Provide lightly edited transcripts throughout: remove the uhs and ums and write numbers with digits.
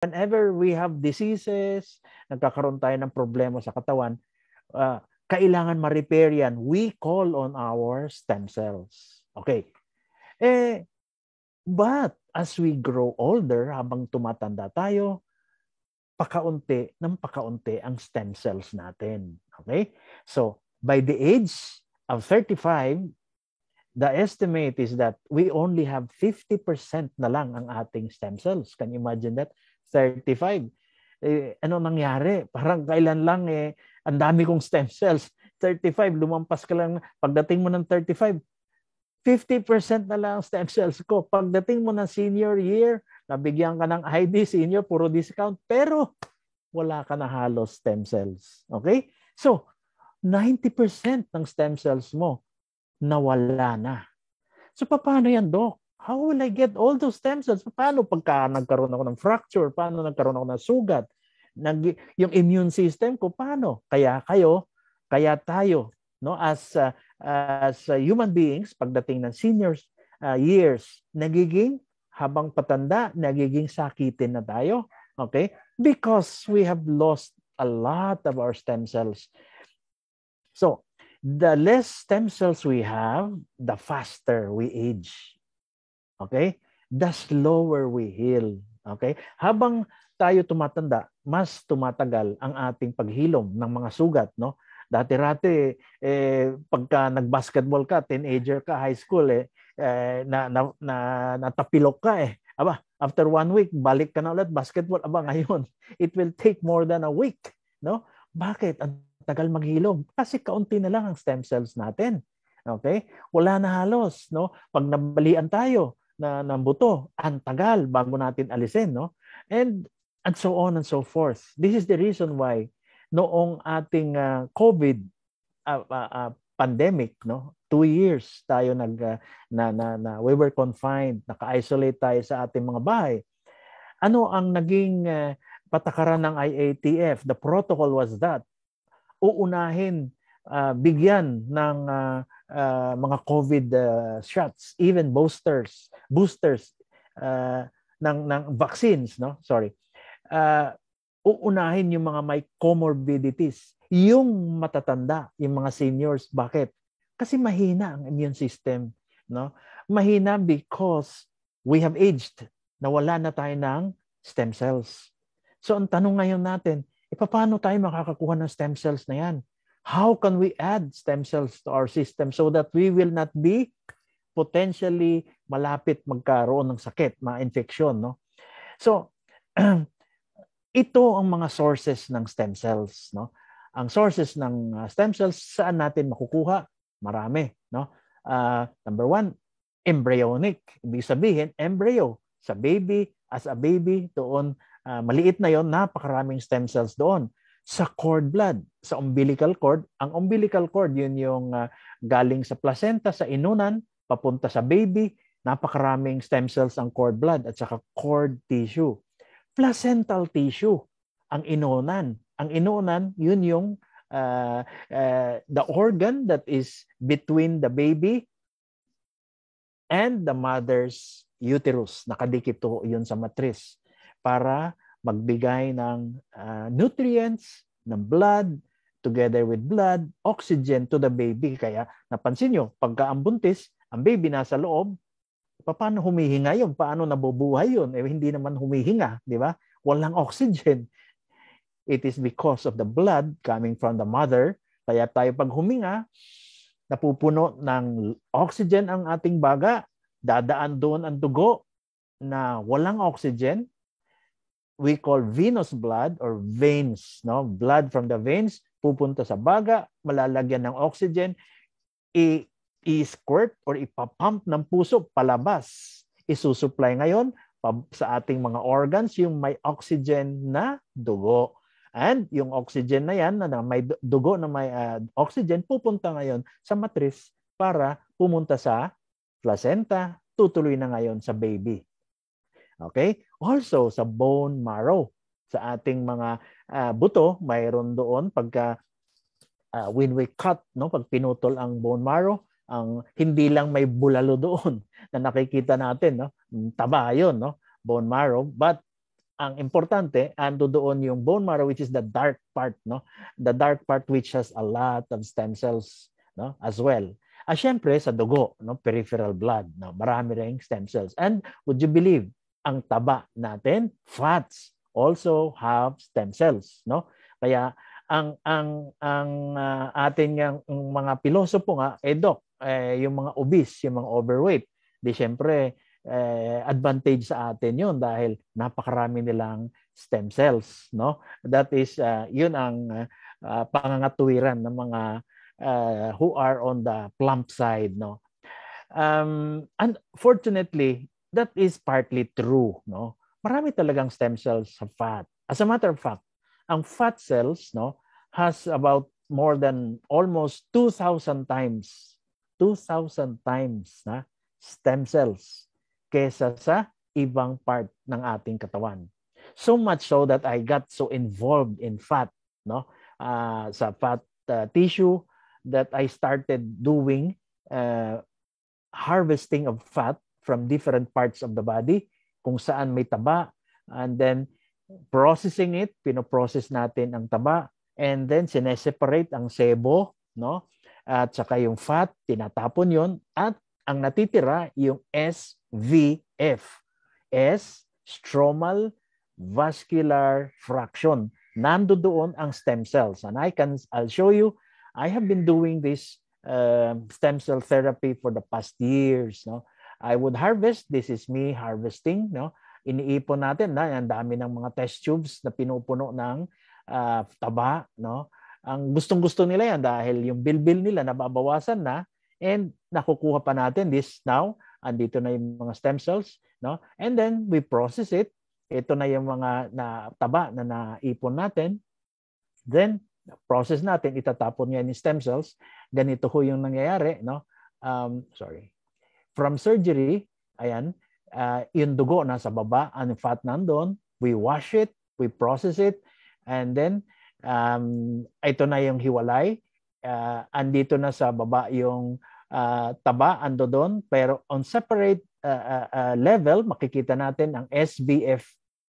whenever we have diseases, nagkakaroon tayo ng problema sa katawan, kailangan ma-repair yan. We call on our stem cells. Okay. But as we grow older, habang tumatanda tayo, pakaunti ng pakaunti ang stem cells natin. Okay? So, by the age of 35, the estimate is that we only have 50% na lang ang ating stem cells. Can you imagine that? 35. Ano nangyari? Parang kailan lang ang dami kong stem cells. 35, lumampas ka lang. Pagdating mo ng 35, 50% na lang ang stem cells ko. Pagdating mo ng senior year, nabigyan ka ng ID, senior, puro discount, pero wala ka na halos stem cells. Okay? So, 90% ng stem cells mo nawala na. So, paano yan, Doc? How will I get all those stem cells? Paano pagka nagkaroon ako ng fracture? Paano nagkaroon ako ng sugat? Yung immune system ko, paano? Kaya tayo, no, as human beings, pagdating ng seniors years, habang patanda, nagiging sakitin na tayo. Okay? Because we have lost a lot of our stem cells. So, the less stem cells we have, the faster we age. Okay? The slower we heal. Okay? Habang tayo tumatanda, mas tumatagal ang ating paghilom ng mga sugat, no? Dati-rati, pagka nag-basketball ka, teenager ka, high school, natapilok ka Aba, after 1 week, balik ka na ulit, basketball. Aba, ngayon, it will take more than a week. No? Bakit? Ang tagal maghilom. Kasi kaunti na lang ang stem cells natin. Okay? Wala na halos. No? Pag nabalian tayo ng buto, ang tagal bago natin alisin. No? And so on and so forth. This is the reason why noong ating COVID pandemic, no, 2 years tayo we were confined, naka-isolate tayo sa ating mga bahay. Ano ang naging patakaran ng IATF? The protocol was that uunahin bigyan ng mga COVID shots, even boosters ng vaccines, no? Sorry. Uunahin yung mga may comorbidities, yung matatanda, yung mga seniors. Bakit? Kasi mahina ang immune system, no? Mahina because we have aged. Nawala na tayo ng stem cells. So ang tanong ngayon natin, paano tayo makakakuha ng stem cells na yan? How can we add stem cells to our system so that we will not be potentially malapit magkaroon ng sakit, ma-infection, no? So, ito ang mga sources ng stem cells, no? Ang sources ng stem cells, saan natin makukuha? Marami, no? Number 1, embryonic. Ibig sabihin, embryo sa baby, as a baby, doon maliit na yon, napakaraming stem cells doon. Sa cord blood, sa umbilical cord, ang umbilical cord, yun yung galing sa placenta, sa inunan, papunta sa baby, napakaraming stem cells ang cord blood at saka cord tissue. Placental tissue, ang inunan. Ang inunan, yun yung the organ that is between the baby and the mother's uterus. Nakadikit to yun sa matris para magbigay ng nutrients, ng blood, together with blood, oxygen to the baby. Kaya napansin nyo, pagka ang buntis, ang baby nasa loob, paano humihinga yun? Paano nabubuhay yun? Hindi naman humihinga, di ba? Walang oxygen. It is because of the blood coming from the mother. Kaya tayo pag huminga, napupuno ng oxygen ang ating baga, dadaan doon ang dugo na walang oxygen. We call venous blood or veins, no? Blood from the veins pupunta sa baga, malalagyan ng oxygen, i-squirt or ipapump ng puso palabas. Isusupply ngayon sa ating mga organs yung may oxygen na dugo. And yung oxygen na yan, na may dugo na may oxygen, pupunta ngayon sa matris para pumunta sa placenta, tutuloy na ngayon sa baby. Okay? Also, sa bone marrow, sa ating mga buto, mayroon doon pagka when we cut, no, pag pinutol ang bone marrow, ang hindi lang may bulalo doon na nakikita natin, no? Taba 'yon, no? Bone marrow, but ang importante, ando doon yung bone marrow, which is the dark part, no? The dark part which has a lot of stem cells, no? As well. Syempre, sa dugo, no? Peripheral blood, no? Marami ring stem cells. And would you believe, ang taba natin, fats, also have stem cells, no? Kaya ang atin yang mga pilosopo nga, doc, yung mga obese, yung mga overweight, di syempre advantage sa atin yun dahil napakarami nilang stem cells, no? That is yun ang pangangatuwiran ng mga who are on the plump side, no? Unfortunately, that is partly true, no? Marami talagang stem cells sa fat. As a matter of fact, ang fat cells, no, has about more than almost 2,000 times na stem cells kesa sa ibang part ng ating katawan. So much so that I got so involved in fat, no, sa fat tissue, that I started doing harvesting of fat from different parts of the body, kung saan may taba, and then processing it, pinoprocess natin ang taba, and then sineseparate ang sebo, no? At saka yung fat, tinatapon yon, at ang natitira yung SVF. S, stromal vascular fraction. Nando doon ang stem cells. And I'll show you, I have been doing this stem cell therapy for the past years, no? I would harvest, this is me harvesting, no? Iniipon natin na ang dami ng mga test tubes na pinupuno ng taba, no? Ang gustong-gusto nila yan dahil yung bilbil nila nababawasan na, and nakukuha pa natin this now, andito na yung mga stem cells, no? And then we process it. Ito na yung mga taba na naipon natin. Then process natin, itatapon yan yung stem cells. Ganito ho yung nangyayari, no? From surgery, ayan, yung dugo nasa baba, ang fat nandun, we wash it, we process it, and then ito na yung hiwalay, andito na sa baba yung taba, ando doon, pero on separate level, makikita natin ang SBF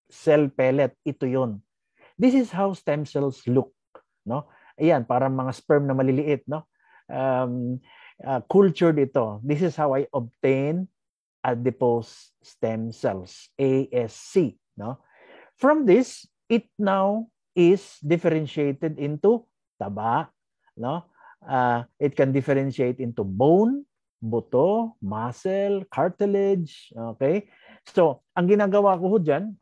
cell pellet, ito yun. This is how stem cells look, no? Ayan, parang mga sperm na maliliit, no? Cultured ito. This is how I obtain adipose stem cells, ASC, no? From this, it now is differentiated into taba, no? It can differentiate into bone, buto, muscle, cartilage, okay? So, ang ginagawa ko ho dyan,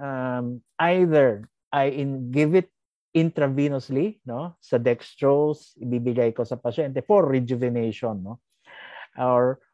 either I give it intravenously, no? Sa dextrose, ibibigay ko sa pasyente for rejuvenation, no?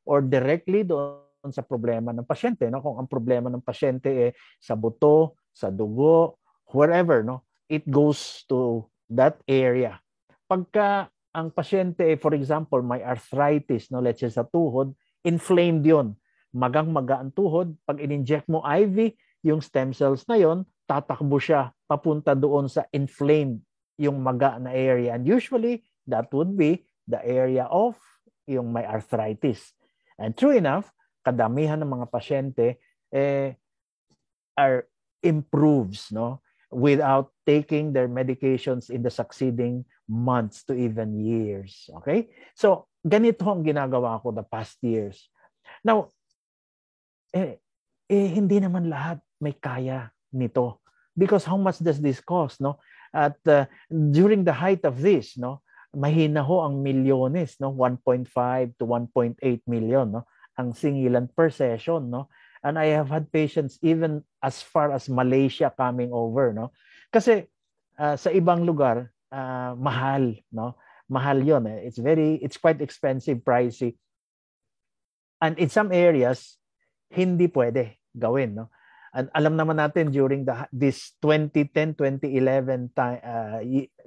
Or directly doon sa problema ng pasyente, no? Kung ang problema ng pasyente sa buto, sa dugo, wherever, no? It goes to that area. Pagka ang pasyente, for example, may arthritis, no? Let's say sa tuhod, inflamed yon, magang-maga ang tuhod, pag in-inject mo IV, yung stem cells na yon, tatakbo siya papunta doon sa inflamed, yung maga na area. And usually, that would be the area of yung may arthritis. And true enough, kadamihan ng mga pasyente are improves, no, without taking their medications in the succeeding months to even years. Okay? So, ganito ang ginagawa ko the past years. Now, hindi naman lahat may kaya nito. Because how much does this cost, no? At during the height of this, no, mahina ho ang milyones, no, 1.5 to 1.8 million, no, ang singilan per session, no. And I have had patients even as far as Malaysia coming over, no. Kasi sa ibang lugar mahal, no. Mahal 'yon, eh. It's quite expensive, pricey. And in some areas hindi pwede gawin, no. And alam naman natin during this 2010, 2011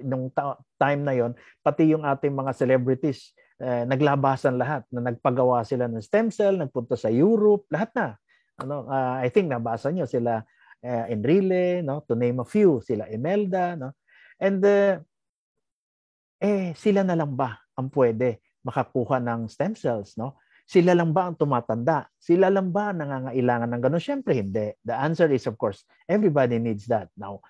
nung time na yon, pati yung ating mga celebrities naglabasan lahat na nagpagawa sila ng stem cell, nagpunta sa Europe, lahat na. Ano, I think nabasa niyo sila Enrile, no, to name a few, sila Imelda, no. And sila na lang ba ang pwede makakuha ng stem cells, no? Sila lang ba ang tumatanda? Sila lang ba ang nangangailangan ng gano'n? Siyempre, hindi. The answer is, of course, everybody needs that. Now,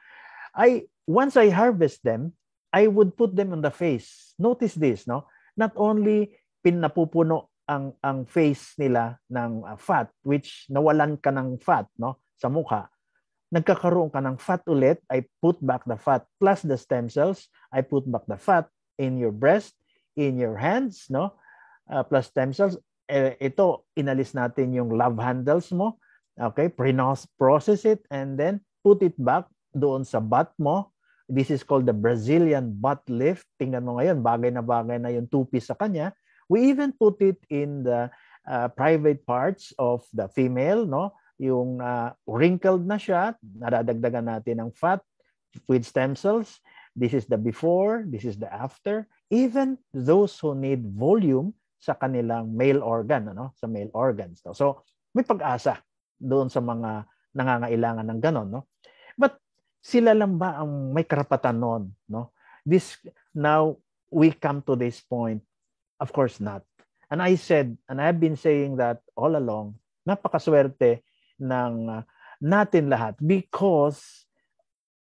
once I harvest them, I would put them on the face. Notice this, no? Not only pinapupuno ang face nila ng fat, which nawalan ka ng fat, no, sa mukha, nagkakaroon ka ng fat ulit, I put back the fat plus the stem cells, I put back the fat in your breast, in your hands, no, plus stem cells. Ito, inalis natin yung love handles mo, okay, process it, and then put it back doon sa butt mo. This is called the Brazilian butt lift. Tingnan mo ngayon, bagay na yung two-piece sa kanya. We even put it in the private parts of the female, no? Yung wrinkled na siya, nadadagdagan natin ng fat with stem cells. This is the before, this is the after. Even those who need volume sa kanilang male organ, ano? Sa male organs. No? So, may pag-asa doon sa mga nangangailangan ng ganon, no? But sila lang ba ang may karapatan noon, no? Now we come to this point. Of course not. And I said, and I've been saying that all along, napakaswerte ng natin lahat because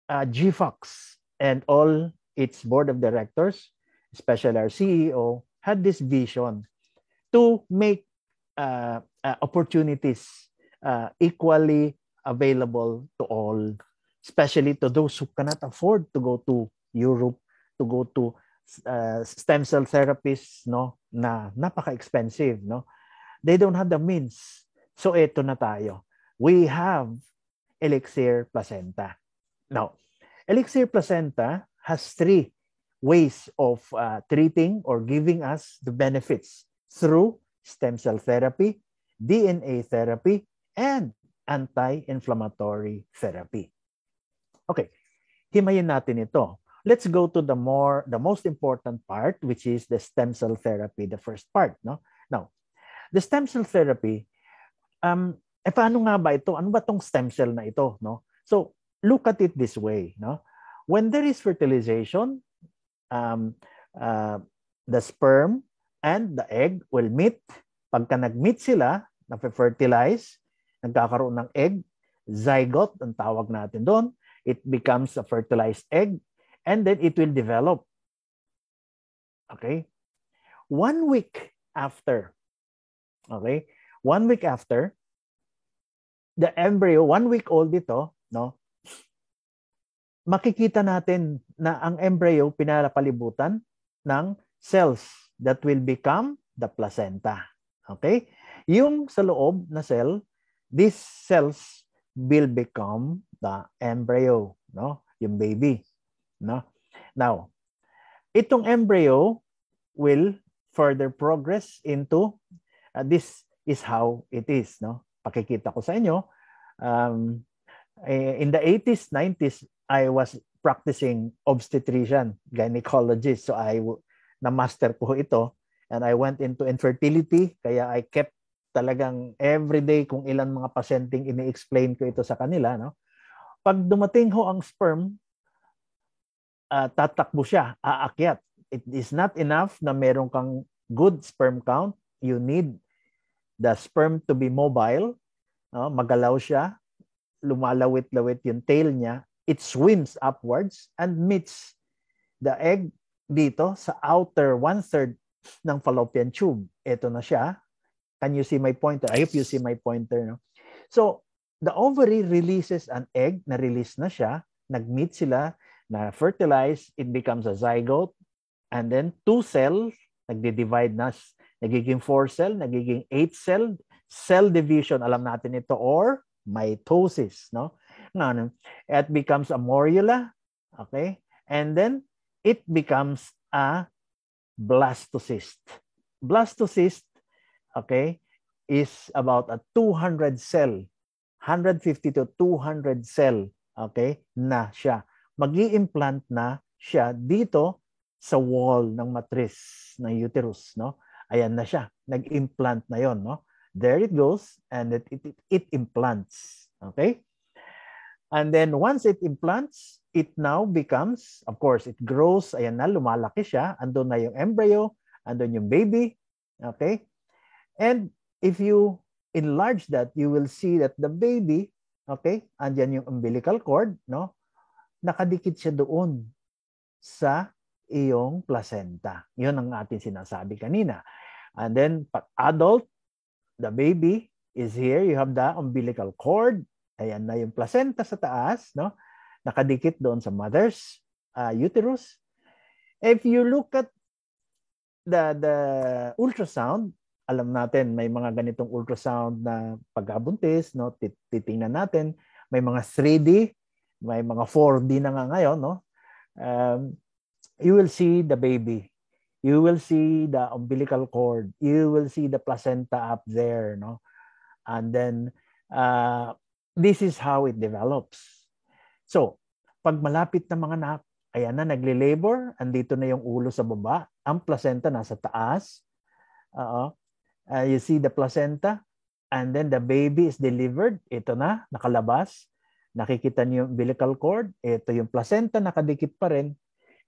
GFOX and all its board of directors, especially our CEO, had this vision to make opportunities equally available to all, especially to those who cannot afford to go to Europe, to go to stem cell therapists, no, na napaka-expensive, no. They don't have the means. So ito na tayo. We have Elixir Placenta. Now, Elixir Placenta has 3 ways of treating or giving us the benefits through stem cell therapy, DNA therapy, and anti-inflammatory therapy. Okay, himayin natin ito. Let's go to the most important part, which is the stem cell therapy, the first part, no? Now, the stem cell therapy, paano nga ba ito? Ano ba tong stem cell na ito, no? So, look at it this way, no? When there is fertilization, the sperm and the egg will meet. Pagka nag-meet sila, na-fertilize, nagkakaroon ng egg, zygote, ang tawag natin doon. It becomes a fertilized egg, and then it will develop. Okay? 1 week after, okay? 1 week after, the embryo, 1 week old ito, no? Makikita natin na ang embryo pinapalibutan ng cells that will become the placenta. Okay? Yung sa loob na cell, these cells will become the embryo, no? Yung baby, no? Now, itong embryo will further progress into this is how it is, no? Pakikita ko sa inyo. In the 80s, 90s, I was practicing obstetrician, gynecologist. So na-master ko ito, and I went into infertility, kaya I kept talagang everyday kung ilan mga pasyenteng ini-explain ko ito sa kanila, no? Pag dumating ho ang sperm, tatakbo siya, aakyat. It is not enough na meron kang good sperm count. You need the sperm to be mobile, no? Magalaw siya, lumalawit-lawit yung tail niya, it swims upwards and meets the egg dito sa outer 1/3 ng fallopian tube. Ito na siya. Can you see my pointer? I hope you see my pointer. No? So, the ovary releases an egg, na-release na siya, nag-meet sila, na-fertilize, it becomes a zygote, and then 2 cells, nagdi-divide na, nagiging 4 cell, nagiging 8 cell, cell division, alam natin ito, or mitosis, no? It becomes a morula, okay? And then, it becomes a blastocyst. Blastocyst, okay, is about a 200 cell, 150 to 200 cell, okay, na siya. Mag-i-implant na siya dito sa wall ng matris ng uterus, no? Ayan na siya. Nag-implant na yon, no? There it goes, and it implants, okay? And then once it implants, it now becomes, of course, it grows, ayan na, lumalaki siya, andun na yung embryo, andun yung baby, okay? And if you enlarge that, you will see that the baby, okay, andyan yung umbilical cord, no? Nakadikit siya doon sa iyong placenta. Yun ang ating sinasabi kanina. And then, pag adult, the baby is here. You have the umbilical cord. Ayan na yung placenta sa taas, no? Nakadikit doon sa mother's uterus. If you look at the ultrasound, alam natin may mga ganitong ultrasound na pagkabuntis, no? Titingnan natin, may mga 3D, may mga 4D na nga ngayon, no? You will see the baby. You will see the umbilical cord. You will see the placenta up there, no? And then this is how it develops. So, pag malapit na mga anak, ayan na, nagle-labor, andito na yung ulo sa baba, ang placenta nasa taas. You see the placenta, and then the baby is delivered. Ito na, nakalabas. Nakikita niyo yung umbilical cord. Ito yung placenta, nakadikit pa rin.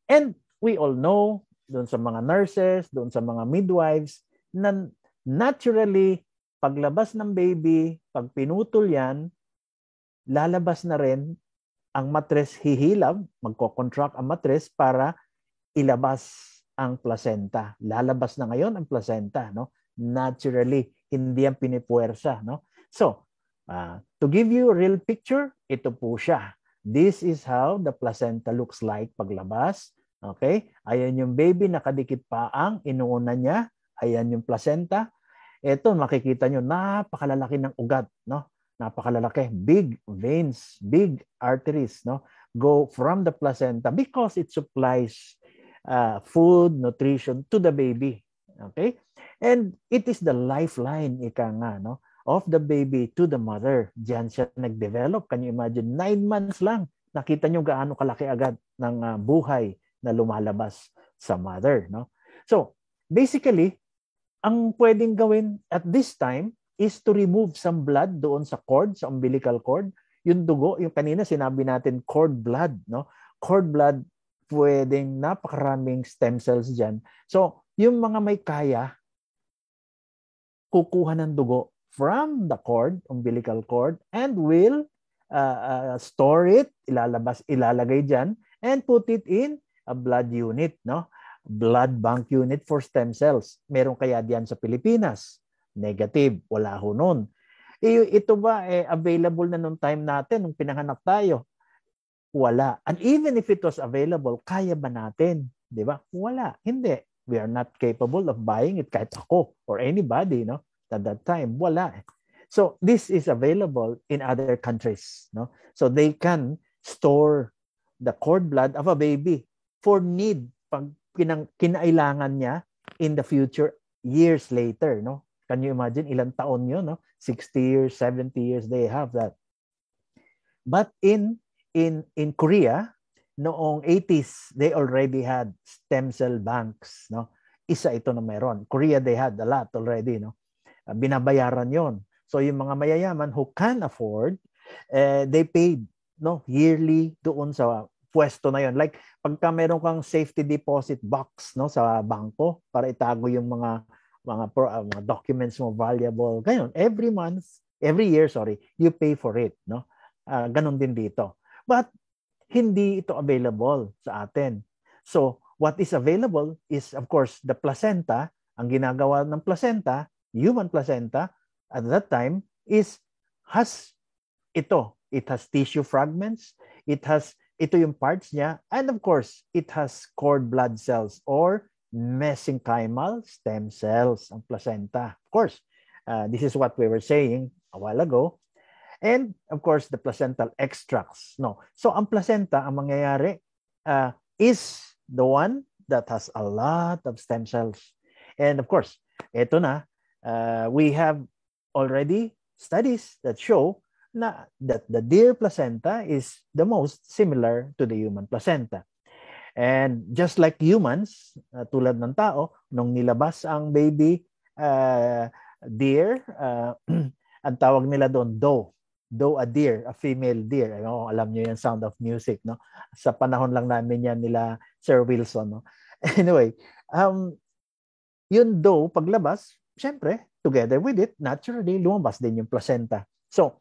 And we all know, doon sa mga nurses, doon sa mga midwives, na naturally, paglabas ng baby, pag pinutol yan, lalabas na rin ang matres, hihilab, magko-contract ang matres para ilabas ang placenta. Lalabas na ngayon ang placenta, no? Naturally, hindi yan pinipuwersa, no? So, to give you a real picture, ito po siya. This is how the placenta looks like paglabas. Okay? Ayan yung baby, nakadikit pa ang inuuna niya. Ayan yung placenta. Ito, makikita nyo, napakalalaki ng ugat, no? Napakalalaki. Big veins, big arteries, no? Go from the placenta because it supplies food, nutrition to the baby. Okay? And it is the lifeline, ika nga, no? Of the baby to the mother. Diyan siya nag-develop. Can you imagine? 9 months lang. Nakita nyo gaano kalaki agad ng buhay na lumalabas sa mother, no? So, basically, ang pwedeng gawin at this time is to remove some blood doon sa cord, sa umbilical cord. Yung dugo, yung kanina sinabi natin cord blood, no? Cord blood, pwedeng napakaraming stem cells dyan. So, yung mga may kaya, kukuha ng dugo from the cord, umbilical cord, and will store it, ilalagay dyan, and put it in a blood unit, no? Blood bank unit for stem cells. Meron kaya diyan sa Pilipinas? Negative, wala ho nun. Ito ba available na nung time natin, nung pinanganak tayo? Wala. And even if it was available, kaya ba natin? Di ba? Wala. Hindi. We are not capable of buying it kahit ako or anybody, no? At that time, wala. So this is available in other countries, no? So they can store the cord blood of a baby for need pag kinailangan niya in the future years later, no? Can you imagine ilang taon yun, no? 60 years, 70 years they have that. But in Korea, noong 80s, they already had stem cell banks, no? Isa ito na meron. Korea, they had a lot already, no? Binabayaran yon. So yung mga mayayaman who can afford, they paid, no, yearly doon sa pwesto na yon. Like pagka meron kang safety deposit box, no, sa bangko para itago yung mga documents mo valuable. Ganyan, every year, you pay for it, no? Ganon din dito. But hindi ito available sa atin. So, what is available is of course the placenta. Ang ginagawa ng placenta, human placenta at that time has ito. It has tissue fragments. Ito yung parts niya. And of course, it has cord blood cells or mesenchymal stem cells, ang placenta. Of course, this is what we were saying a while ago. And of course, the placental extracts. No. So ang placenta, ang mangyayari is the one that has a lot of stem cells. And of course, ito na, we have already studies that show that the deer placenta is the most similar to the human placenta. And just like humans, tulad ng tao, nung nilabas ang baby deer, ang tawag nila doon, doe a deer, a female deer. Alam niyo yung Sound of Music, no? Sa panahon lang namin yan nila Sir Wilson, no? Anyway, yung doe, paglabas, syempre, together with it, naturally, lumabas din yung placenta. So,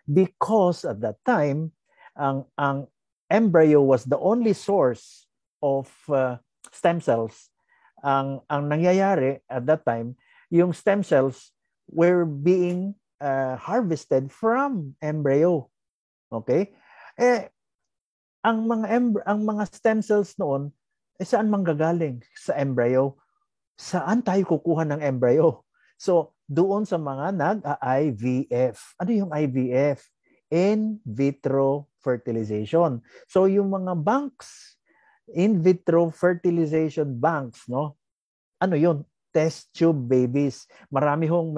because at that time, ang embryo was the only source of stem cells, ang nangyayari at that time, yung stem cells were being harvested from embryo. Okay? Ang mga stem cells noon, saan manggagaling? Sa embryo. Saan tayo kukuha ng embryo? So, doon sa mga nag-IVF. Ano yung IVF? In vitro fertilization. So, yung mga banks, in vitro fertilization banks, no? Ano yun? Test tube babies. Marami hong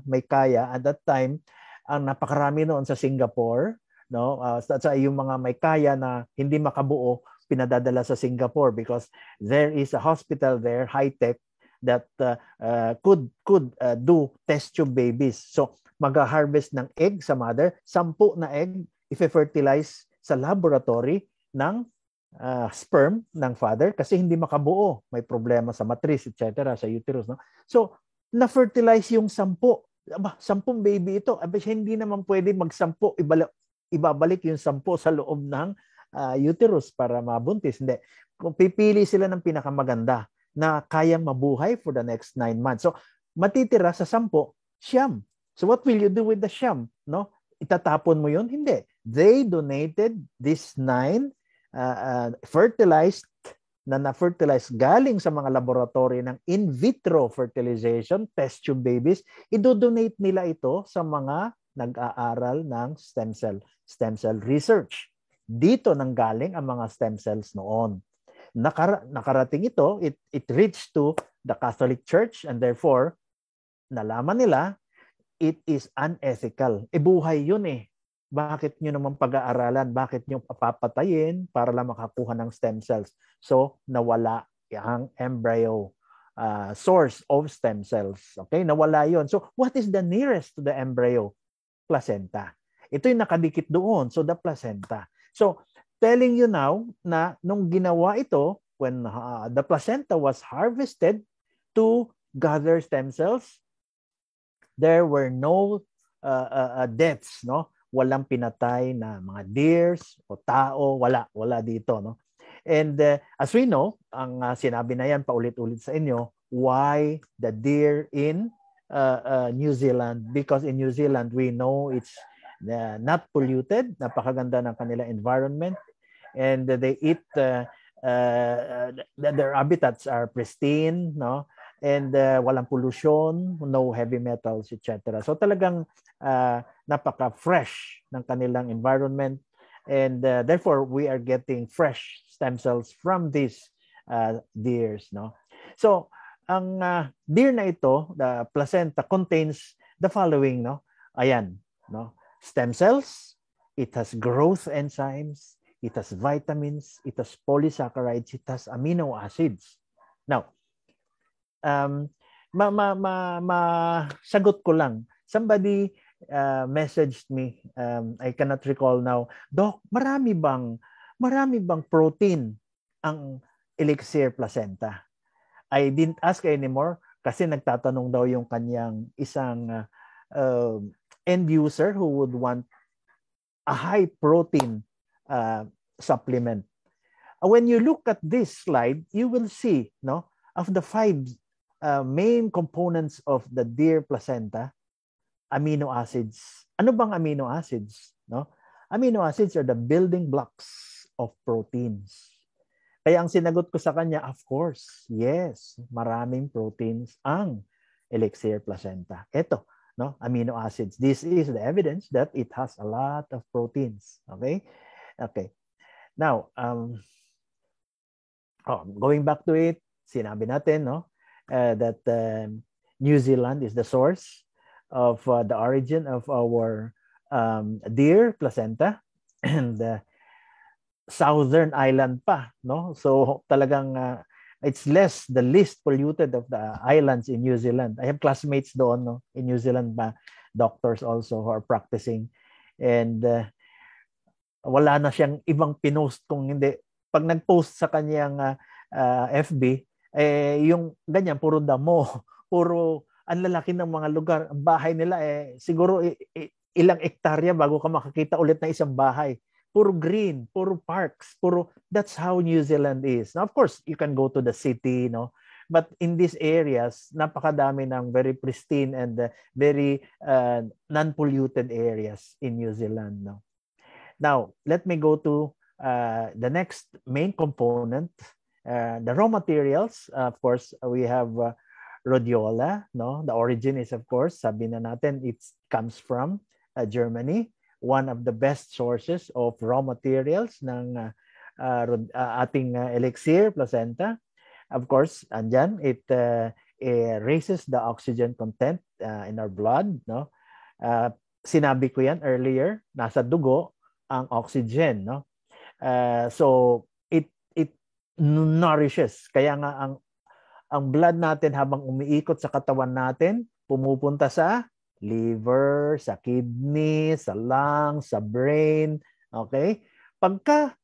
may kaya. At that time, ang napakarami noon sa Singapore, no? Sa yung mga may kaya na hindi makabuo, pinadadala sa Singapore because there is a hospital there, high-tech, that could do test tube babies. So, mag-harvest ng egg sa mother, 10 na egg, i-fertilize sa laboratory ng sperm ng father kasi hindi makabuo. May problema sa matriz, etc., sa uterus. No? So, na-fertilize yung 10. 10 baby ito. Hindi naman pwede mag-10, ibabalik yung 10 sa loob ng uterus para mabuntis. Hindi. Kung pipili sila ng pinakamaganda na kayang mabuhay for the next 9 months. So, matitira sa 10, siyam. So, what will you do with the siyam? No? Itatapon mo yun? Hindi. They donated this 9 fertilized na na-fertilize galing sa mga laboratory ng in vitro fertilization, test tube babies. I-donate nila ito sa mga nag-aaral ng stem cell research. Dito nanggaling ang mga stem cells noon. Nakarating ito, it reached to the Catholic Church and therefore, nalaman nila, it is unethical. Buhay yun eh. Bakit nyo naman pag-aaralan? Bakit nyo papatayin para lang makakuha ng stem cells? So, nawala ang embryo source of stem cells. Okay? Nawala yun. So, what is the nearest to the embryo? Placenta. Ito yung nakadikit doon. So, the placenta. So, telling you now na nung ginawa ito, when the placenta was harvested to gather stem cells, there were no deaths, no? Walang pinatay na mga deers o tao, wala dito, no? And as we know, ang sinabi na yan paulit-ulit sa inyo, why the deer in New Zealand? Because in New Zealand, we know it's not polluted, napakaganda ng kanila environment, and they eat their habitats are pristine, no, and walang pollution, no heavy metals, etc. So talagang napaka-fresh ng kanilang environment, and therefore we are getting fresh stem cells from these deers, no. So ang deer na ito, the placenta, contains the following, no. Ayan, no, stem cells, it has growth enzymes, it has vitamins, it has polysaccharides, it has amino acids. Now, sagot ko lang. Somebody messaged me, I cannot recall now, Doc, marami bang protein ang elixir placenta? I didn't ask anymore kasi nagtatanong daw yung kanyang isang end user who would want a high protein supplement. When you look at this slide, you will see, no, of the 5 main components of the deer placenta, amino acids. Ano bang amino acids? No? Amino acids are the building blocks of proteins. Kaya ang sinagot ko sa kanya, of course, yes, maraming proteins ang elixir placenta. Ito, no, amino acids. This is the evidence that it has a lot of proteins. Okay? Okay. Now, going back to it, sinabi natin, no, that New Zealand is the source of the origin of our deer placenta, and southern island pa, no? So talagang it's the least polluted of the islands in New Zealand. I have classmates doon, no, in New Zealand pa, doctors also who are practicing, and wala na siyang ibang pinost kung hindi. Pag nag-post sa kanyang FB, yung ganyan, puro damo, puro ang lalaki ng mga lugar. Ang bahay nila siguro ilang hektarya bago ka makakita ulit ng isang bahay. Puro green, puro parks, that's how New Zealand is. Now, of course, you can go to the city, no? But in these areas, napakadami ng very pristine and very non-polluted areas in New Zealand, no? Now, let me go to the next main component, the raw materials. Of course, we have rhodiola, no? The origin is, of course, sabi na natin, it comes from Germany, one of the best sources of raw materials ng ating elixir placenta. Of course, andyan, it raises the oxygen content in our blood, no? Sinabi ko yan earlier, nasa dugo ang oxygen, no? So it nourishes. Kaya nga ang blood natin habang umiikot sa katawan natin, pumupunta sa liver, sa kidney, sa lungs, sa brain, okay? Pagka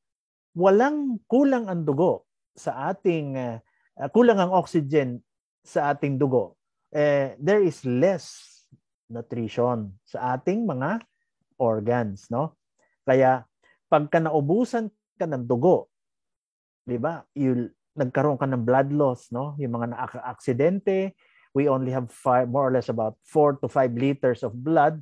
walang kulang ang dugo sa ating kulang ang oxygen sa ating dugo, there is less nutrition sa ating mga organs, no? Kaya pagka naubusan ka ng dugo, 'di ba? Nagkaroon ka ng blood loss, no? Yung mga aksidente, we only have more or less about 4 to 5 liters of blood.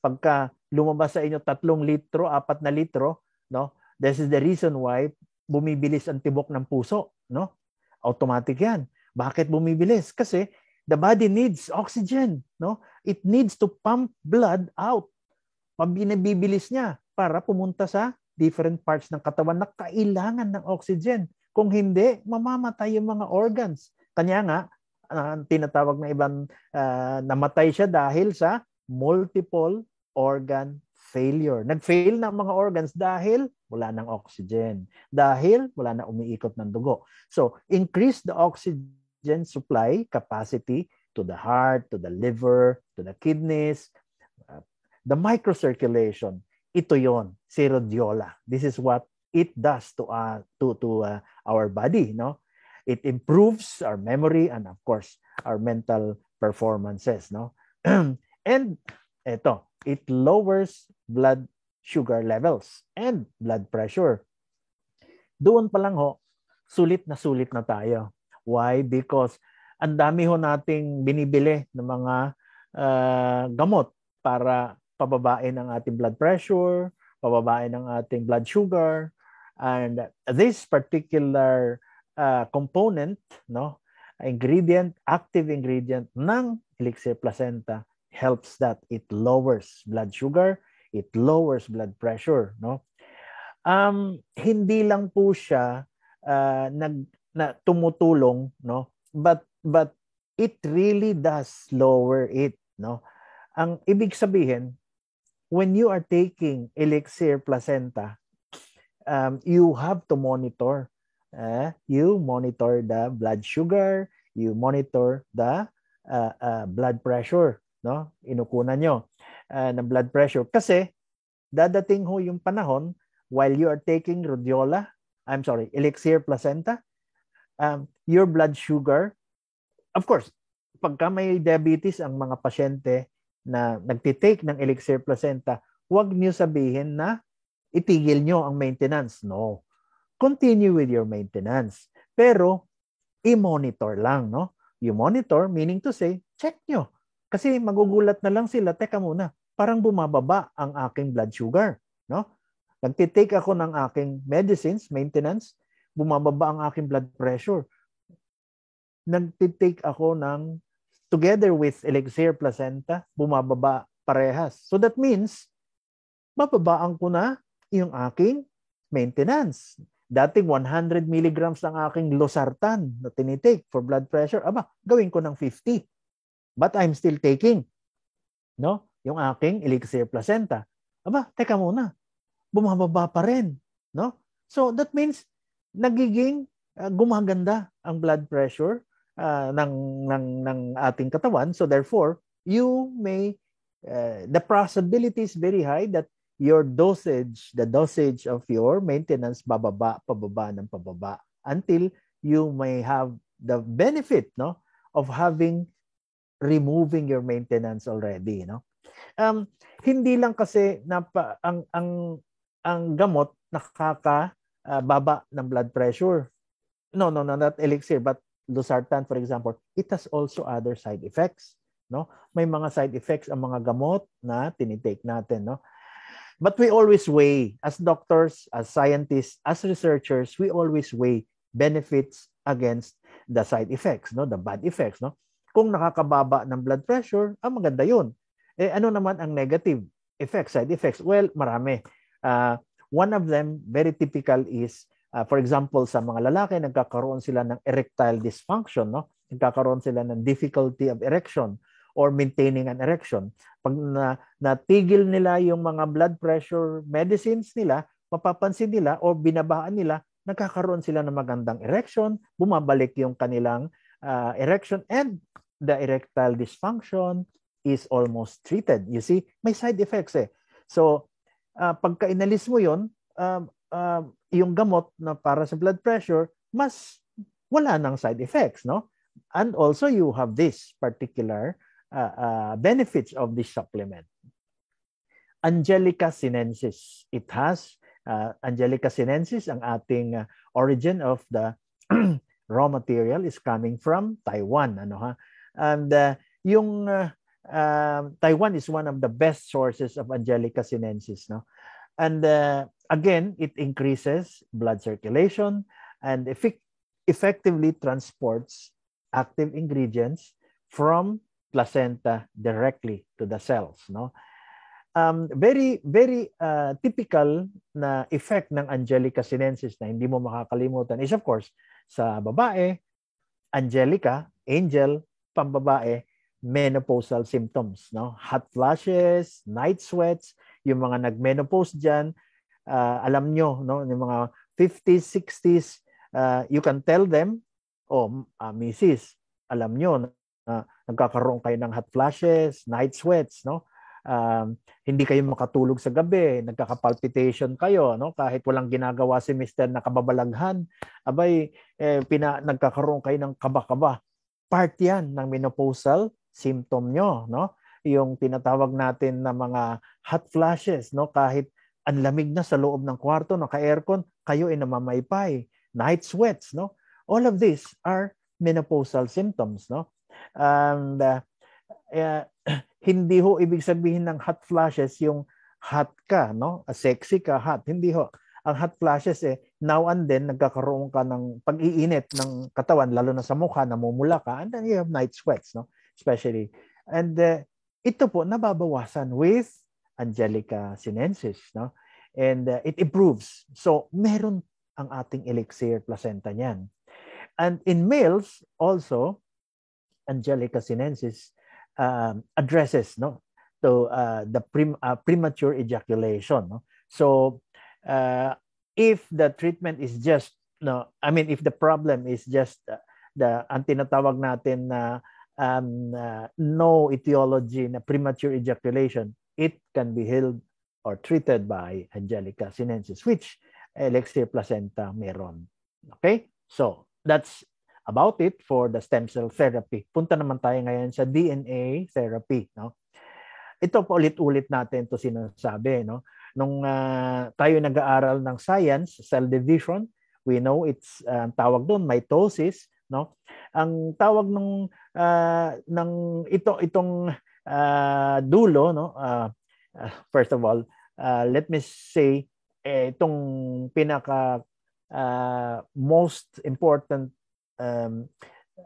Pagka lumabas sa inyo 3 litro, 4 na litro, no? This is the reason why bumibilis ang tibok ng puso, no? Automatic 'yan. Bakit bumibilis? Kasi the body needs oxygen, no? It needs to pump blood out. Pabinibibilis niya para pumunta sa different parts ng katawan na kailangan ng oxygen. Kung hindi, mamamatay yung mga organs. Kanya nga, tinatawag na ibang namatay siya dahil sa multiple organ failure. Nag-fail na ang mga organs dahil wala ng oxygen. Dahil wala na umiikot ng dugo. So, increase the oxygen supply capacity to the heart, to the liver, to the kidneys, the microcirculation. Ito yon, si rhodiola. This is what it does to our body, no? It improves our memory and of course our mental performances, no? And it lowers blood sugar levels and blood pressure. Doon pa lang sulit na tayo. Why? Because ang dami nating binibili ng mga gamot para pababain ang ating blood pressure, pababain ang ating blood sugar, and this particular component, no, active ingredient ng elixir placenta helps that. It lowers blood sugar, it lowers blood pressure, no. Hindi lang po siya tumutulong, no, but it really does lower it, no. Ang ibig sabihin, when you are taking elixir placenta, you have to monitor. You monitor the blood sugar, you monitor the blood pressure, no? Inukunan nyo ng blood pressure. Kasi dadating yung panahon while you are taking elixir placenta, your blood sugar, of course, pagka may diabetes ang mga pasyente na nagtitake ng elixir placenta, huwag niyo sabihin na itigil nyo ang maintenance. No. Continue with your maintenance. Pero, i-monitor lang, no? You monitor, meaning to say, check nyo. Kasi magugulat na lang sila, teka muna, parang bumababa ang aking blood sugar, no? Nagtitake ako ng aking medicines, maintenance, bumababa ang aking blood pressure. Nagtitake ako together with elixir placenta, bumababa parehas. So that means, bababaan ko na yung aking maintenance. Dating 100 milligrams ang aking losartan na tinitake for blood pressure. Gawin ko ng 50. But I'm still taking, no, yung aking elixir placenta. Teka muna. Bumababa pa rin, no? So that means nagiging gumaganda ang blood pressure ng ating katawan. So therefore, you may the possibility is very high that your the dosage of your maintenance pababa until you may have the benefit, no, of having removing your maintenance already, no? Hindi lang kasi ang gamot nakakababa ng blood pressure. No, not elixir, but losartan, for example, it has also other side effects, no? May mga side effects ang mga gamot na tinitake natin, no? But we always weigh, as doctors, as scientists, as researchers, we always weigh benefits against the side effects, no? The bad effects, no? Kung nakakababa ng blood pressure, maganda yun. Ano naman ang negative effects, side effects? Well, marami. One of them, very typical is, for example, sa mga lalaki, nagkakaroon sila ng erectile dysfunction, no? Nagkakaroon sila ng difficulty of erection or maintaining an erection. Pag natigil nila yung mga blood pressure medicines nila, mapapansin nila o binabaan nila, nagkakaroon sila ng magandang erection, bumabalik yung kanilang erection, and the erectile dysfunction is almost treated. You see, may side effects eh. So, pagka inalis mo yun, yung gamot na para sa blood pressure, mas wala ng side effects, no? And also, you have this particular benefits of this supplement. Angelica sinensis. It has Angelica sinensis, ang ating origin of the raw material is coming from Taiwan, ano ha? And yung Taiwan is one of the best sources of Angelica sinensis, no? And again, it increases blood circulation and effectively transports active ingredients from placenta directly to the cells, no? Very typical na effect ng Angelica sinensis na hindi mo makakalimutan is, of course, sa babae, Angelica, angel, pambabae, menopausal symptoms, no? Hot flashes, night sweats, yung mga nag-menopause diyan, alam nyo, no, yung mga 50s, 60s, you can tell them, Mrs., alam nyo, nagkakaroon kayo ng hot flashes, night sweats, no? Hindi kayo makatulog sa gabi, nagkaka-palpitation kayo, no? Kahit walang ginagawa si Mr. na kababalaghan, nagkakaroon kayo ng kaba-kaba. Part yan ng menopausal symptom nyo, no? Yung tinatawag natin na mga hot flashes, no? Kahit ang lamig na sa loob ng kwarto, naka-aircon, kayo ay namamaypay. Night sweats, no? All of these are menopausal symptoms, no? And hindi ho ibig sabihin ng hot flashes yung hot ka, no? Sexy ka, hot. Hindi ho. Ang hot flashes now and then nagkakaroon ka ng pag-iinit ng katawan, lalo na sa mukha, namumula ka, and then you have night sweats, no? Especially. And ito po nababawasan with Angelica sinensis, no? And it improves. So meron ang ating elixir placenta niyan. And in males also, Angelica sinensis addresses, no, to the premature ejaculation, no? So if the treatment is just, no, I mean if the problem is just ang tinatawag natin na no etiology na premature ejaculation, it can be healed or treated by Angelica sinensis, which elixir placenta meron. Okay? So that's about it for the stem cell therapy. Punta naman tayo ngayon sa DNA therapy, no? Ito po ulit-ulit natin to sinasabi, no? Nung tayo nag-aaral ng science, cell division, we know it's tawag doon mitosis, no? Ang tawag ng itong dulo, no? First of all, let me say itong pinaka most important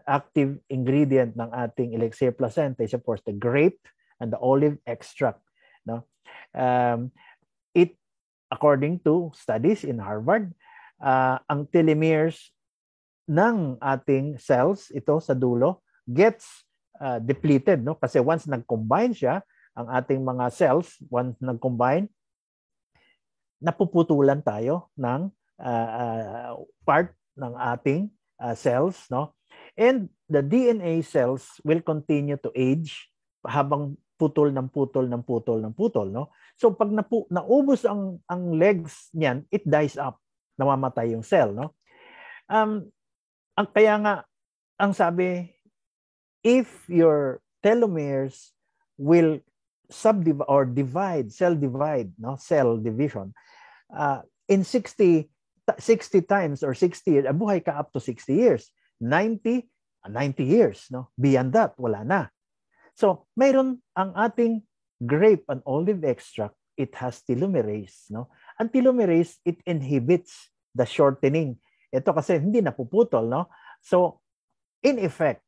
active ingredient ng ating elixir placenta is of course the grape and the olive extract, no? It, according to studies in Harvard, ang telomeres ng ating cells, ito sa dulo, gets depleted, no? Kasi once nag-combine siya, ang ating mga cells, once nag-combine, napuputulan tayo ng part ng ating cells, no? And the DNA cells will continue to age habang putol, no? So pag naubos ang legs niyan, it dies up, namamatay yung cell, no? Kaya nga ang sabi, if your telomeres will subdivide or divide, cell divide, no, cell division in 60 times or 60 years. Buhay ka up to 60 years. 90 years, no? Beyond that, wala na. So, mayroon ang ating grape and olive extract, it has telomerase, no? Ang telomerase, it inhibits the shortening. Ito kasi hindi napuputol, no? So, in effect,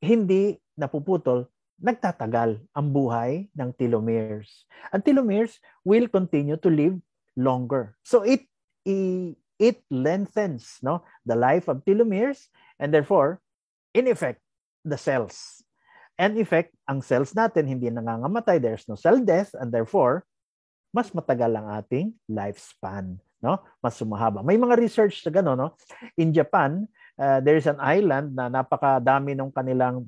hindi napuputol, nagtatagal ang buhay ng telomeres. Ang telomeres will continue to live longer. So it lengthens, no, the life of telomeres, and therefore, in effect, the cells. And effect, ang cells natin hindi nangangamatay, there's no cell death, and therefore, mas matagal ang ating lifespan, no? Mas sumahaba. May mga research sa gano'n, no? In Japan, there is an island na napakadami ng kanilang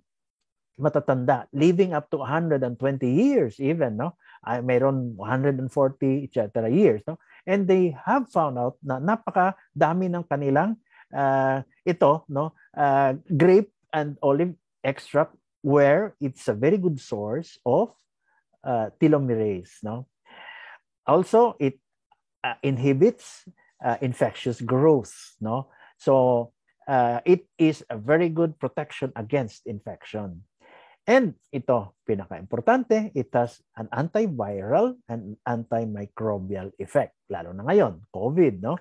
matatanda, living up to 120 years even, no? Mayroon 140, etc. years, no? And they have found out na napakadami ng kanilang grape and olive extract where it's a very good source of telomerase, no? Also, it inhibits infectious growth, no? So it is a very good protection against infection. And ito, pinaka-importante, it has an antiviral and antimicrobial effect. Lalo na ngayon, COVID, no?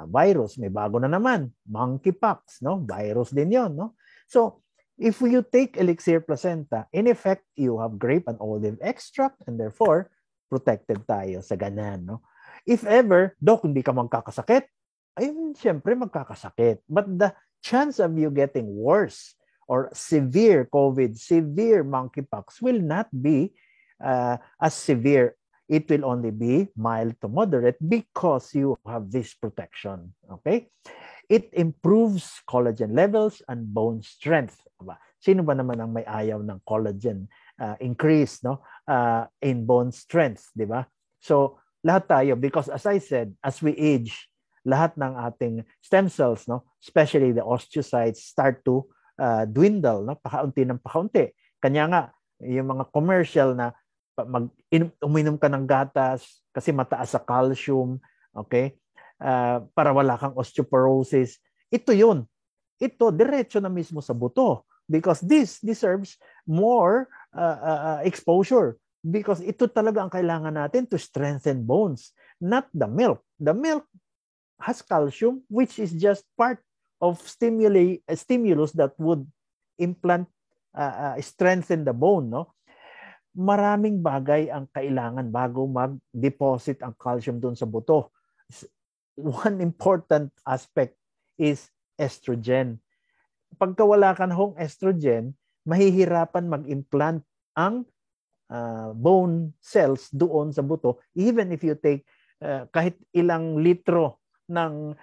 Virus, may bago na naman, monkeypox, no? Virus din yon, no? So, if you take Elixir Placenta, in effect, you have grape and olive extract and therefore, protected tayo sa ganyan, no? If ever, Doc, hindi ka magkakasakit, ay, siyempre magkakasakit. But the chance of you getting worse or severe COVID, severe monkeypox will not be as severe. It will only be mild to moderate because you have this protection. Okay? It improves collagen levels and bone strength. Sino ba naman ang may ayaw ng collagen increase, no? In bone strength, di ba? So, lahat tayo, because as I said, as we age, lahat ng ating stem cells, no, especially the osteocytes, start to dwindle, no, pakaunti ng pakaunti. Kanya nga, yung mga commercial na uminom ka ng gatas kasi mataas sa calcium, okay, para wala kang osteoporosis. Ito yun. Ito, diretso na mismo sa buto because this deserves more exposure because ito talaga ang kailangan natin to strengthen bones, not the milk. The milk has calcium, which is just part of stimulus that would implant, strengthen the bone, no? Maraming bagay ang kailangan bago mag-deposit ang calcium doon sa buto. One important aspect is estrogen. Pagka wala ka hong estrogen, mahihirapan mag-implant ang bone cells doon sa buto, even if you take kahit ilang litro ng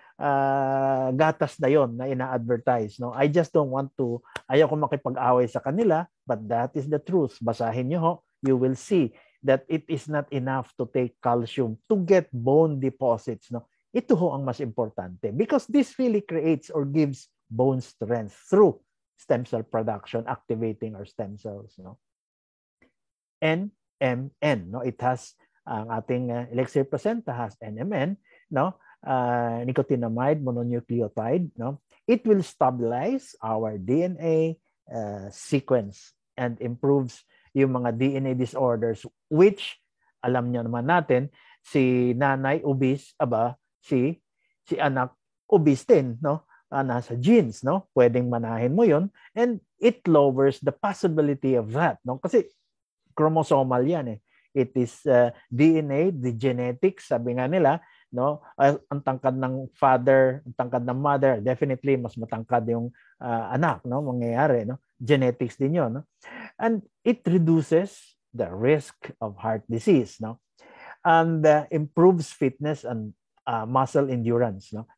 gatas na yon na ina-advertise, no? I just don't want to, ayaw ko makipag-away sa kanila, but that is the truth. Basahin nyo ho, you will see that it is not enough to take calcium to get bone deposits, no? Ito ho ang mas importante because this really creates or gives bone strength through stem cell production, activating our stem cells, no? NMN, no? It has ang ating Elixir Placenta has NMN, no? Nicotinamide mononucleotide, no? It will stabilize our DNA sequence and improves yung mga DNA disorders which alam niyo naman natin si nanay obese, si anak obese din, no? Nasa genes, no? Pwedeng manahin mo yon and it lowers the possibility of that, no? Kasi chromosomal yan eh. It is DNA, the genetics, sabi nga nila, no? Ang tangkad ng father, ang tangkad ng mother, definitely mas matangkad yung anak, no? Mangyayari, no? Genetics din 'yon, no? And it reduces the risk of heart disease, no? And improves fitness and muscle endurance, no?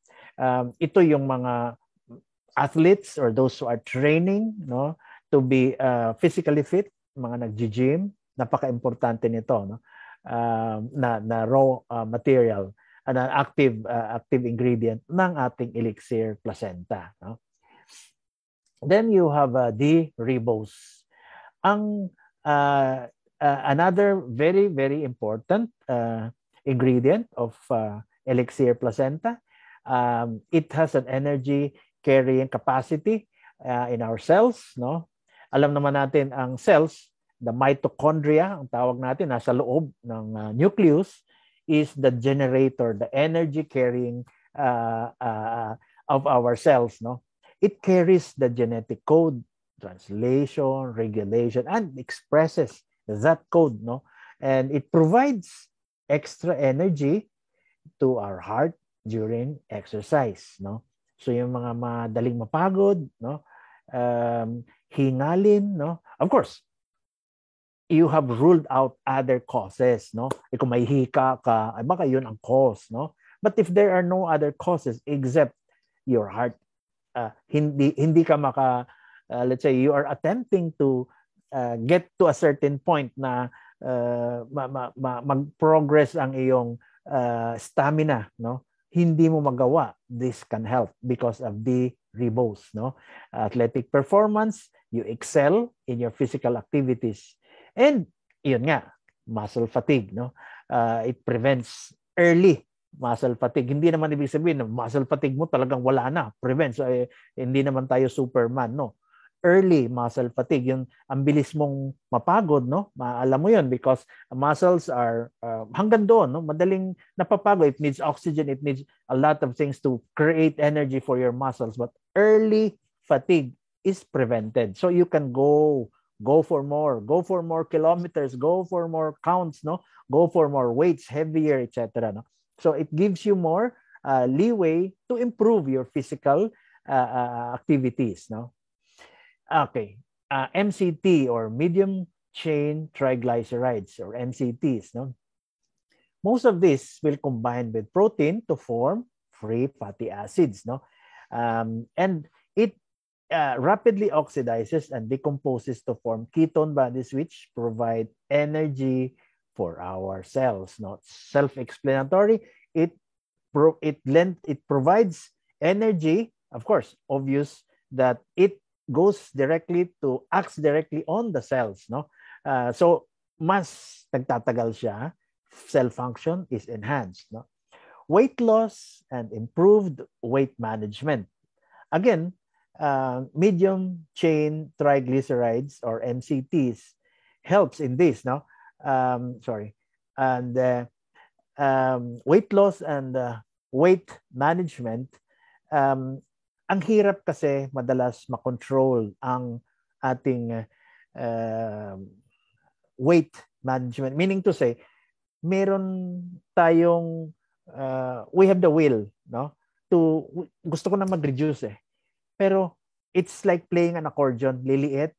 Ito yung mga athletes or those who are training, no, to be physically fit, mga nagji-gym, napaka-importante nito, no? Na raw material, an active ingredient ng ating Elixir Placenta, no? Then you have D-ribose. Ang another very, very important ingredient of Elixir Placenta, it has an energy carrying capacity in our cells, no? Alam naman natin ang cells, the mitochondria, ang tawag natin, nasa loob ng nucleus, is the generator, the energy carrying of our cells, no? It carries the genetic code, translation, regulation, and expresses that code, no? And it provides extra energy to our heart during exercise, no? So yung mga madaling mapagod, no? Hingalin, no? Of course, you have ruled out other causes, no? Kung may hika ka, ay baka yun ang cause, no? But if there are no other causes except your heart, hindi ka maka, let's say you are attempting to get to a certain point na mag-progress ang iyong stamina, no? Hindi mo magawa. This can help because of the ribose, no? Athletic performance, you excel in your physical activities. And yun nga, muscle fatigue, no? It prevents early muscle fatigue. Hindi naman ibig sabihin na muscle fatigue mo talagang wala na. Prevents. Hindi naman tayo Superman, no? Early muscle fatigue, yung ang bilis mong mapagod, no? Alam mo yun because muscles are hanggang doon, no? Madaling napapagod. It needs oxygen, it needs a lot of things to create energy for your muscles. But early fatigue is prevented. So you can go for more kilometers, go for more counts, no? Go for more weights, heavier, etc. No? So it gives you more leeway to improve your physical activities, no? Okay, MCT or medium chain triglycerides or MCTs, no? Most of this will combine with protein to form free fatty acids, no? And it rapidly oxidizes and decomposes to form ketone bodies, which provide energy for our cells. No, self-explanatory. It provides energy. Of course, obvious that it acts directly on the cells. No, so mas nagtatagal siya. Cell function is enhanced. No, weight loss and improved weight management. Again, medium chain triglycerides or MCTs helps in this, no? And weight loss and weight management, ang hirap kasi madalas makontrol ang ating weight management. Meaning to say, meron tayong we have the will, no? Gusto ko na mag-reduce eh. Pero it's like playing an accordion, liliit,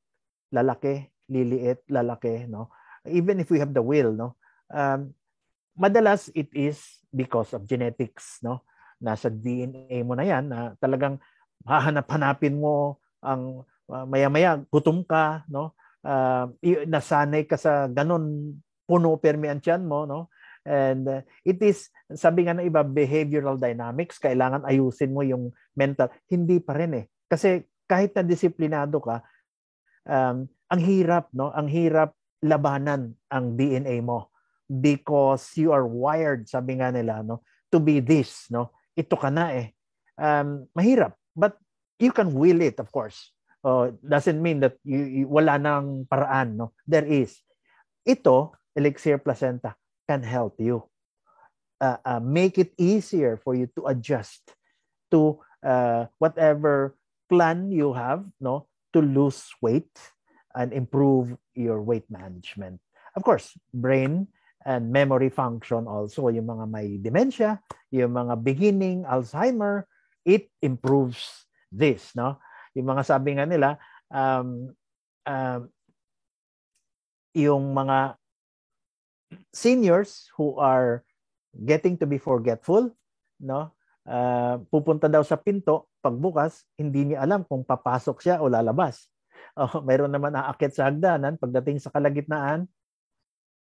lalaki, liliit, lalaki, no? Even if we have the will, no? Madalas it is because of genetics, no? Nasa DNA mo na yan, na talagang hahanap-hanapin mo ang maya-maya, gutom ka, no? Nasanay ka sa ganun, puno permi ang tiyan mo, no? And it is, sabi nga ng iba, behavioral dynamics, kailangan ayusin mo yung mental. Hindi pa rin eh. Kasi kahit na disiplinado ka, ang hirap, no? Ang hirap labanan ang DNA mo because you are wired, sabi nga nila, no? To be this, no? Ito ka na eh. Mahirap. But you can will it, of course. Doesn't mean that wala nang paraan, no? There is. Ito, Elixir Placenta, can help you make it easier for you to adjust to whatever plan you have, no, to lose weight and improve your weight management. Of course, brain and memory function also, yung mga may dementia, yung mga beginning Alzheimer, it improves this, no? Yung mga sabi nga nila, yung mga seniors who are getting to be forgetful, no? Pupunta daw sa pinto, pagbukas, hindi niya alam kung papasok siya o lalabas. Mayroon naman aakyat sa hagdanan, pagdating sa kalagitnaan,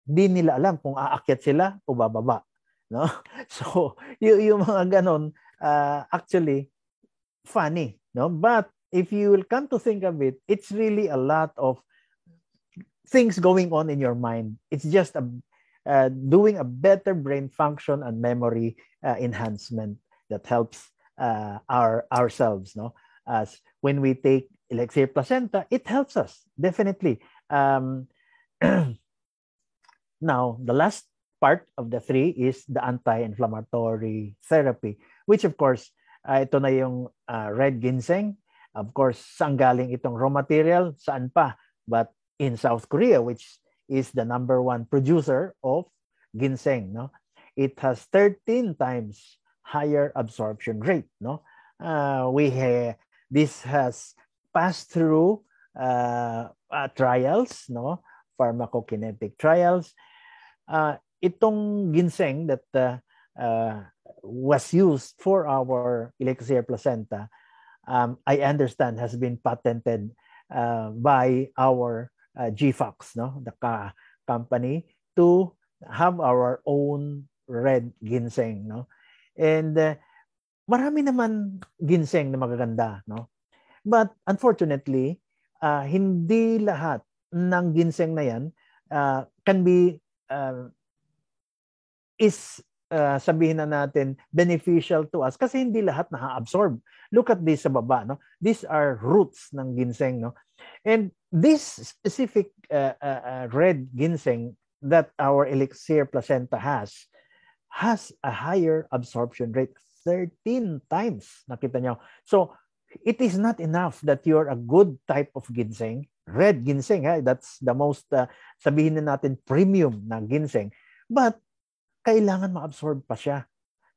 hindi nila alam kung aakyat sila o bababa, no? So, yung mga ganon, actually funny, no? But if you will come to think of it, it's really a lot of things going on in your mind. It's just doing a better brain function and memory enhancement that helps ourselves. No, as when we take elixir placenta, it helps us definitely. Now, the last part of the three is the anti-inflammatory therapy, which of course, ito na yung red ginseng. Of course, saan galing itong raw material? Saan pa? But in South Korea, which is the #1 producer of ginseng, no? It has 13 times higher absorption rate, no? This has passed through trials, no? Pharmacokinetic trials. Itong ginseng that was used for our elixir placenta, I understand has been patented by our GFox, no, the company, to have our own red ginseng, no. And marami naman ginseng na magaganda, no. But unfortunately, hindi lahat ng ginseng na yan can be sabihin na natin beneficial to us kasi hindi lahat na-absorb. Look at this sa baba, no? These are roots ng ginseng, no? And this specific red ginseng that our elixir placenta has a higher absorption rate, 13 times. Nakita nyo? So, it is not enough that you're a good type of ginseng, red ginseng, that's the most, sabihin na natin, premium na ginseng. But, kailangan ma-absorb pa siya.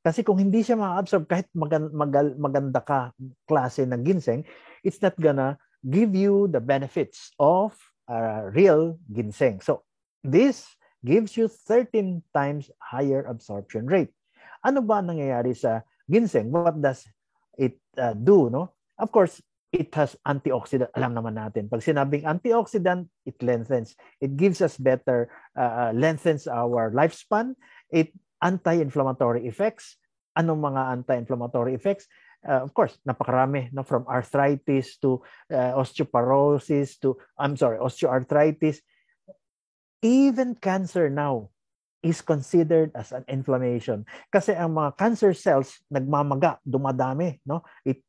Kasi kung hindi siya ma-absorb, kahit maganda ka klase ng ginseng, it's not gonna give you the benefits of real ginseng. So, this gives you 13 times higher absorption rate. Ano ba nangyayari sa ginseng? What does it do, no? Of course, it has antioxidant. Alam naman natin. Pag sinabing antioxidant, it lengthens. It gives us better, lengthens our lifespan. It anti-inflammatory effects. Anong mga anti-inflammatory effects? Of course, napakarami, no? From arthritis to osteoporosis to, osteoarthritis. Even cancer now is considered as an inflammation. Kasi ang mga cancer cells nagmamaga, dumadami, no? It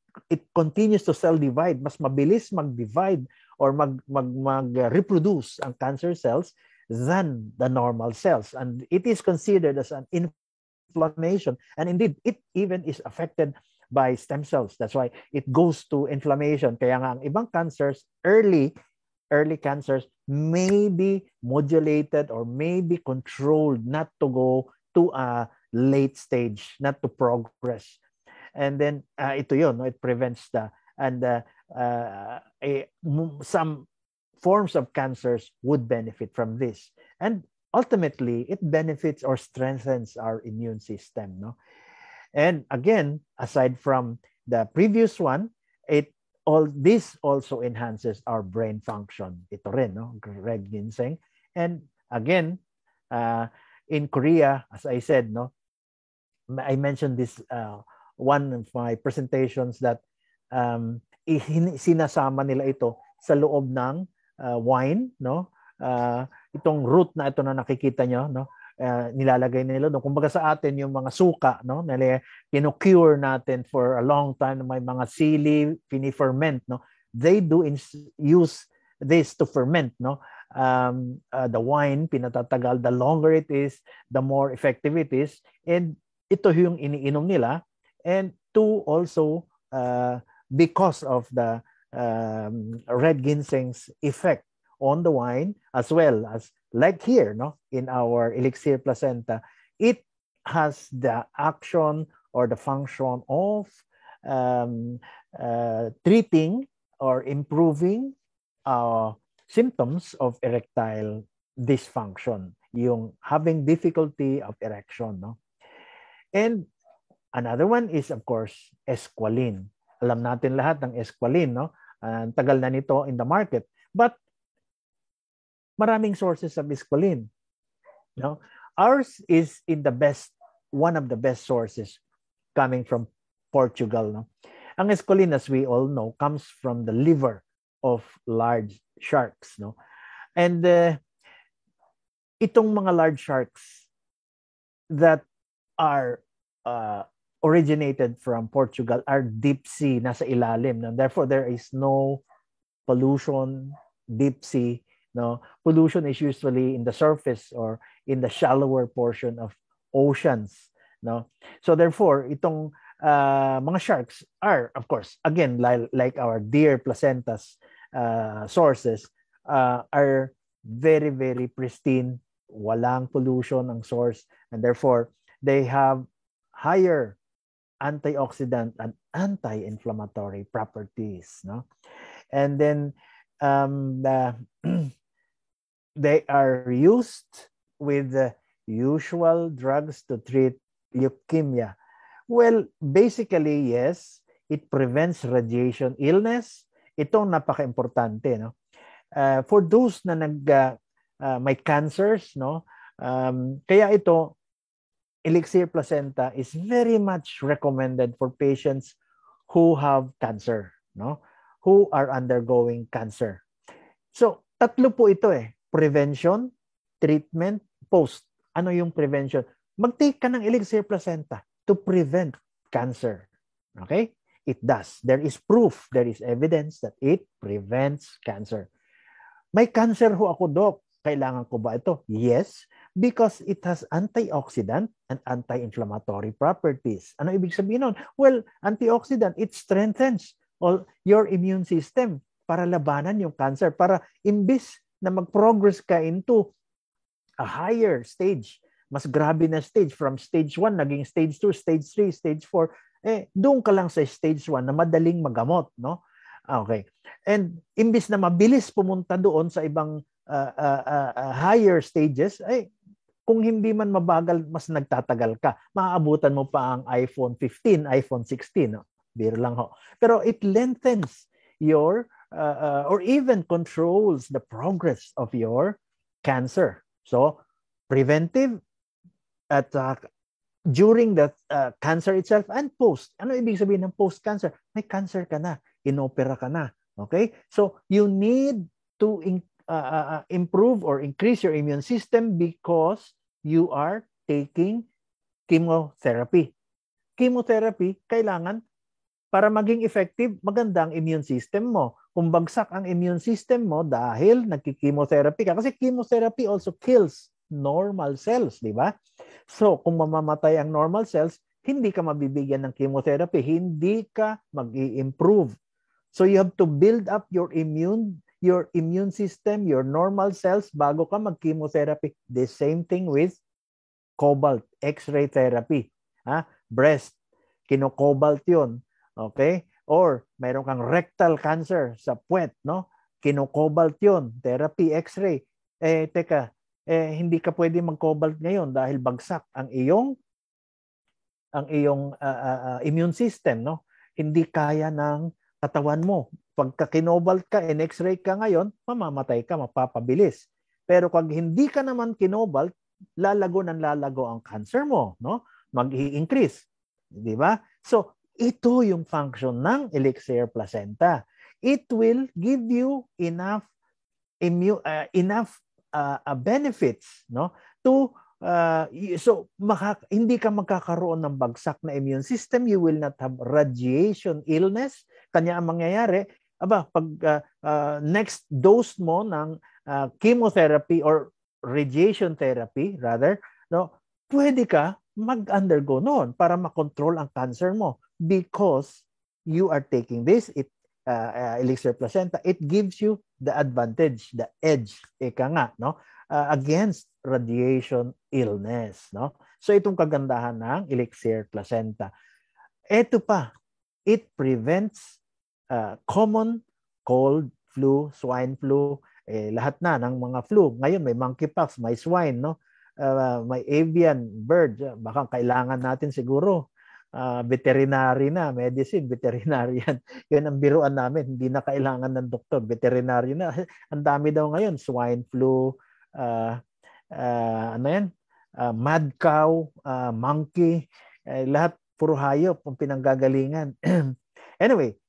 continues to cell divide. Mas mabilis mag-divide or mag-reproduce ang cancer cells than the normal cells. And it is considered as an inflammation. And indeed, it even is affected by stem cells. That's why it goes to inflammation. Kaya nga ang ibang cancers, early cancers may be modulated or may be controlled not to go to a late stage, not to progress. And then ito yun, no? It prevents some forms of cancers would benefit from this. And ultimately, it benefits or strengthens our immune system, no? And again, aside from the previous one, this also enhances our brain function. Ito rin, no? Red ginseng. And again, in Korea, as I said, no, I mentioned this one of my presentations that sinasama nila ito sa loob ng wine, no? Itong root na ito na nakikita nyo, no? Nilalagay nila doon. Kumbaga sa atin yung mga suka, no? Kino-cure natin for a long time, may mga sili, fini-ferment, no? They do use this to ferment, no? The wine, pinatatagal, the longer it is, the more effective it is. And ito yung iniinom nila. And two, also, because of the red ginseng's effect on the wine, as well as like here, no, in our elixir placenta, it has the action or the function of treating or improving symptoms of erectile dysfunction, yung having difficulty of erection, no? And another one is, of course, esqualene. Alam natin lahat ng esqualene, no? Ang tagal na nito in the market. But maraming sources of esqualene, no? Ours is one of the best sources coming from Portugal, no? Ang esqualene, as we all know, comes from the liver of large sharks, no? And itong mga large sharks that are originated from Portugal are deep sea, nasa ilalim. No? Therefore, there is no pollution, deep sea. No? Pollution is usually in the surface or in the shallower portion of oceans. No? So therefore, itong mga sharks are, of course, again, like our deer placentas sources, are very, very pristine. Walang pollution ang source, and therefore they have higher antioxidant and anti-inflammatory properties, no? And then they are used with the usual drugs to treat leukemia. Well, basically, yes, it prevents radiation illness. Itong napaka-importante, no? For those na may cancers, no? Kaya ito, elixir placenta is very much recommended for patients who have cancer, no? Who are undergoing cancer. So, tatlo po ito prevention, treatment, post. Ano yung prevention? Mag-take ka ng elixir placenta to prevent cancer. Okay? It does. There is proof, there is evidence that it prevents cancer. May cancer ho ako, Doc. Kailangan ko ba ito? Yes, because it has antioxidant and anti-inflammatory properties. Ano ibig sabihin nun? Well, antioxidant, it strengthens your immune system para labanan yung cancer. Para imbis na mag-progress ka into a higher stage, mas grabe na stage, from stage 1, naging stage 2, stage 3, stage 4, doon ka lang sa stage 1 na madaling magamot, no? Okay. And imbis na mabilis pumunta doon sa ibang higher stages, kung hindi man mabagal, mas nagtatagal ka. Maaabutan mo pa ang iPhone 15, iPhone 16. No? Biro lang ho. Pero it lengthens your, or even controls the progress of your cancer. So, preventive at during the cancer itself and post. Ano ibig sabihin ng post-cancer? May cancer ka na. Inopera ka na. Okay? So, you need to improve or increase your immune system because you are taking chemotherapy. Chemotherapy, kailangan para maging effective, magandang immune system mo. Kung bagsak ang immune system mo dahil nagki-chemotherapy ka, kasi chemotherapy also kills normal cells, di ba? So, kung mamamatay ang normal cells, hindi ka mabibigyan ng chemotherapy, hindi ka mag-i-improve. So, you have to build up your immune system, your normal cells, bago ka mag-chemotherapy. The same thing with cobalt, X-ray therapy. Breast, kino-cobalt yun. Okay? Or, mayroon kang rectal cancer sa puwet, no? Kino-cobalt yun. Therapy, X-ray. Teka, hindi ka pwede mag-cobalt ngayon dahil bagsak ang iyong immune system, no? Hindi kaya ng katawan mo. Pagka kinobalt ka, in-X-ray ka ngayon, mamamatay ka, mapapabilis. Pero pag hindi ka naman kinobalt, lalago ang cancer mo, no? Mag-i-increase. Di ba? So, ito yung function ng elixir placenta. It will give you enough benefits, no? To hindi ka magkakaroon ng bagsak na immune system, you will not have radiation illness. Kanya ang mangyayari, pag next dose mo ng chemotherapy or radiation therapy rather, no, pwede ka mag-undergo noon para makontrol ang cancer mo because you are taking this elixir placenta. It gives you the advantage, the edge, no, against radiation illness, no? So itong kagandahan ng elixir placenta. Ito pa, it prevents common cold, flu, swine flu, lahat na ng mga flu. Ngayon may monkeypox, may swine, no? May avian bird, baka kailangan natin siguro veterinary na, medicine, veterinarian. Yun ang biruan namin, hindi na kailangan ng doktor, veterinary na. Ang dami daw ngayon, swine flu, mad cow, monkey, lahat puro hayop ang pinanggagalingan. Anyway,